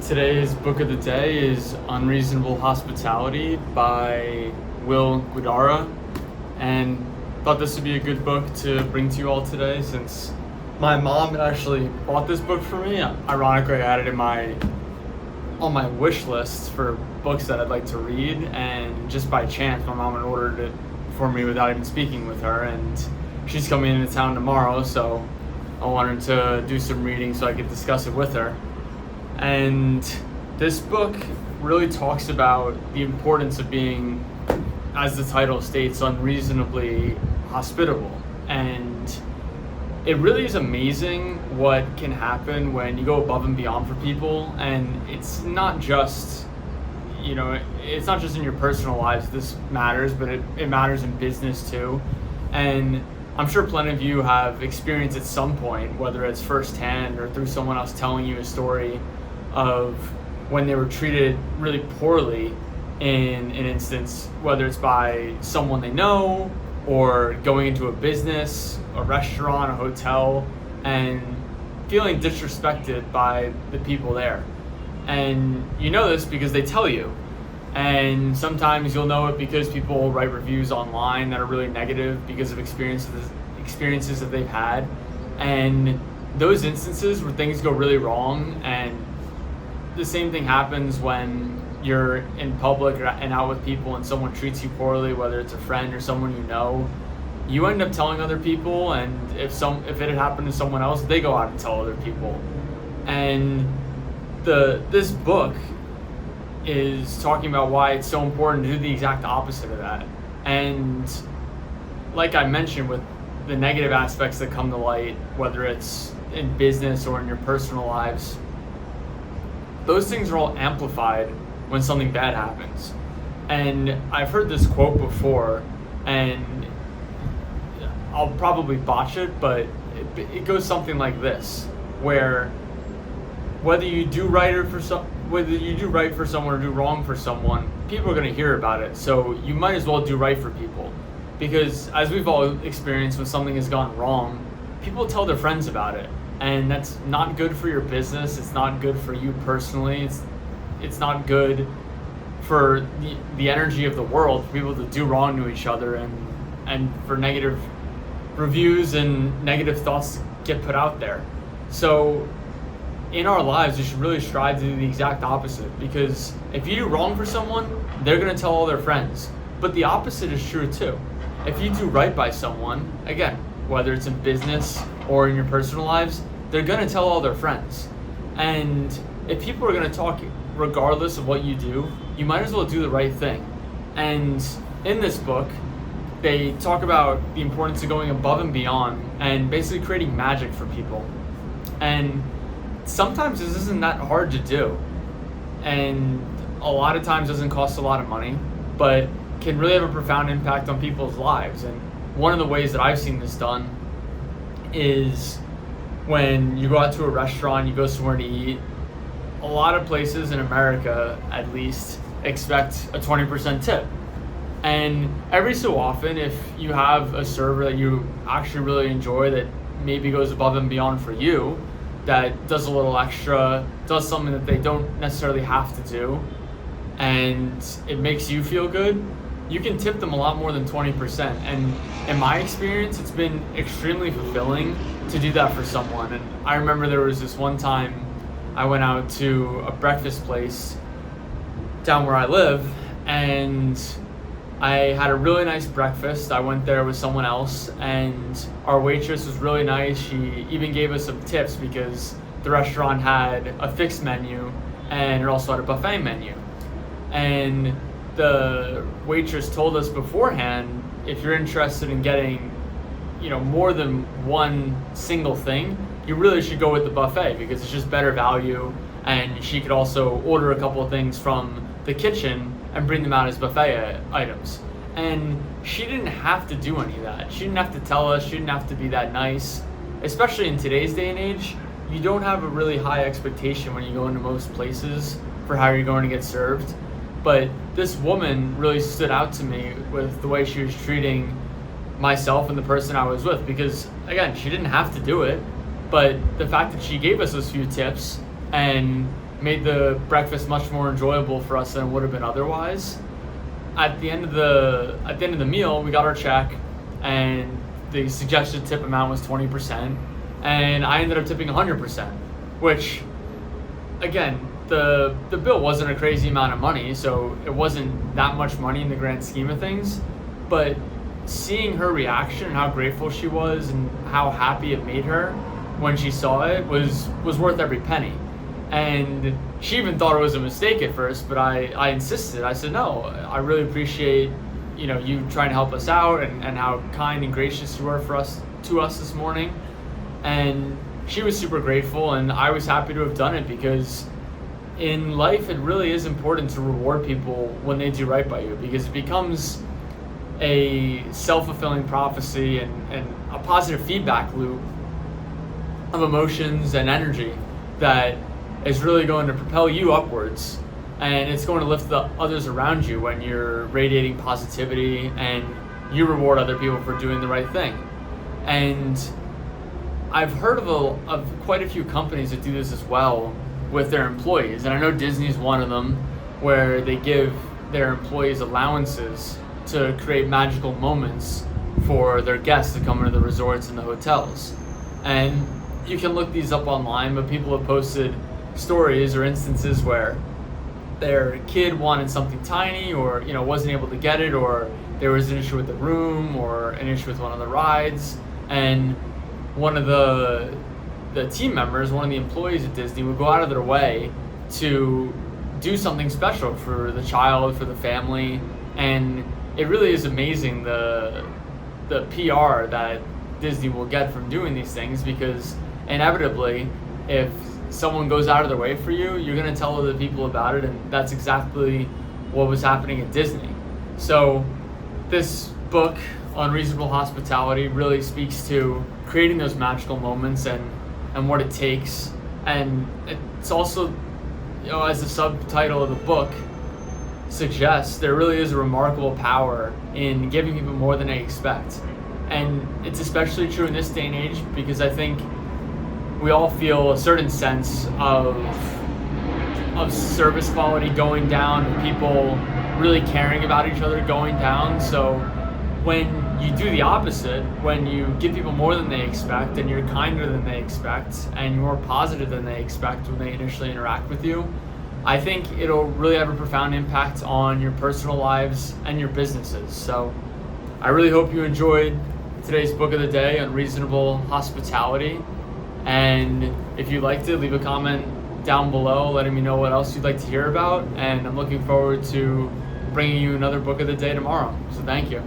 Today's book of the day is Unreasonable Hospitality by Guidara, and thought this would be a good book to bring to you all today since my mom actually bought this book for me. Ironically, I had it on my wish list for books that I'd like to read, and just by chance my mom had ordered it for me without even speaking with her, and she's coming into town tomorrow, so I wanted to do some reading so I could discuss it with her. And this book really talks about the importance of being, as the title states, unreasonably hospitable. And it really is amazing what can happen when you go above and beyond for people. And it's not just, it's not just in your personal lives this matters, but it matters in business too. And I'm sure plenty of you have experienced at some point, whether it's firsthand or through someone else telling you a story of when they were treated really poorly in an instance, whether it's by someone they know or going into a business, a restaurant, a hotel, and feeling disrespected by the people there. And you know this because they tell you. And sometimes you'll know it because people write reviews online that are really negative because of experiences that they've had. And those instances where things go really wrong, and the same thing happens when you're in public and out with people and someone treats you poorly, whether it's a friend or someone you know, you end up telling other people, and if it had happened to someone else, they go out and tell other people. And this book is talking about why it's so important to do the exact opposite of that. And like I mentioned, with the negative aspects that come to light, whether it's in business or in your personal lives, those things are all amplified when something bad happens. And I've heard this quote before, and I'll probably botch it, but it goes something like this, where whether you do right for someone or do wrong for someone, people are going to hear about it. So you might as well do right for people, because as we've all experienced, when something has gone wrong, people tell their friends about it. And that's not good for your business. It's not good for you personally. It's not good for the energy of the world, for people to do wrong to each other, and for negative reviews and negative thoughts to get put out there. So in our lives, we should really strive to do the exact opposite, because if you do wrong for someone, they're going to tell all their friends. But the opposite is true too. If you do right by someone, again, whether it's in business or in your personal lives, they're going to tell all their friends. And if people are going to talk regardless of what you do, you might as well do the right thing. And in this book, they talk about the importance of going above and beyond and basically creating magic for people. And sometimes this isn't that hard to do. And a lot of times doesn't cost a lot of money, but can really have a profound impact on people's lives. And one of the ways that I've seen this done is when you go out to a restaurant, you go somewhere to eat. A lot of places in America, at least, expect a 20% tip. And every so often, if you have a server that you actually really enjoy that maybe goes above and beyond for you, that does a little extra, does something that they don't necessarily have to do, and it makes you feel good, you can tip them a lot more than 20%. And in my experience, it's been extremely fulfilling to do that for someone. And I remember there was this one time I went out to a breakfast place down where I live, and I had a really nice breakfast. I went there with someone else, and our waitress was really nice. She even gave us some tips because the restaurant had a fixed menu and it also had a buffet menu. And the waitress told us beforehand, if you're interested in getting, more than one single thing, you really should go with the buffet because it's just better value. And she could also order a couple of things from the kitchen and bring them out as buffet items. And she didn't have to do any of that. She didn't have to tell us, she didn't have to be that nice. Especially in today's day and age, you don't have a really high expectation when you go into most places for how you're going to get served. But this woman really stood out to me with the way she was treating myself and the person I was with, because again, she didn't have to do it, but the fact that she gave us those few tips and made the breakfast much more enjoyable for us than it would have been otherwise. At the end of the meal, we got our check, and the suggested tip amount was 20%, and I ended up tipping 100%, which, again, the bill wasn't a crazy amount of money, so it wasn't that much money in the grand scheme of things, but seeing her reaction and how grateful she was and how happy it made her when she saw it was worth every penny. And she even thought it was a mistake at first, but I insisted. I said, no, I really appreciate you trying to help us out and how kind and gracious you were to us this morning. And she was super grateful, and I was happy to have done it, because in life it really is important to reward people when they do right by you, because it becomes a self-fulfilling prophecy and a positive feedback loop of emotions and energy that is really going to propel you upwards, and it's going to lift the others around you when you're radiating positivity and you reward other people for doing the right thing. And I've heard of quite a few companies that do this as well with their employees, and I know Disney's one of them, where they give their employees allowances to create magical moments for their guests to come into the resorts and the hotels. And you can look these up online, but people have posted stories or instances where their kid wanted something tiny, or wasn't able to get it, or there was an issue with the room or an issue with one of the rides, and one of the team members, one of the employees at Disney, would go out of their way to do something special for the child, for the family. And it really is amazing the PR that Disney will get from doing these things, because inevitably, if someone goes out of their way for you, you're going to tell other people about it, and that's exactly what was happening at Disney. So this book, Unreasonable Hospitality, really speaks to creating those magical moments and what it takes. And it's also, as the subtitle of the book suggests, there really is a remarkable power in giving people more than they expect. And it's especially true in this day and age, because I think we all feel a certain sense of service quality going down, people really caring about each other going down. So when you do the opposite, when you give people more than they expect, and you're kinder than they expect, and you're more positive than they expect when they initially interact with you, I think it'll really have a profound impact on your personal lives and your businesses. So I really hope you enjoyed today's book of the day, Unreasonable Hospitality. And if you liked it, leave a comment down below letting me know what else you'd like to hear about. And I'm looking forward to bringing you another book of the day tomorrow. So thank you.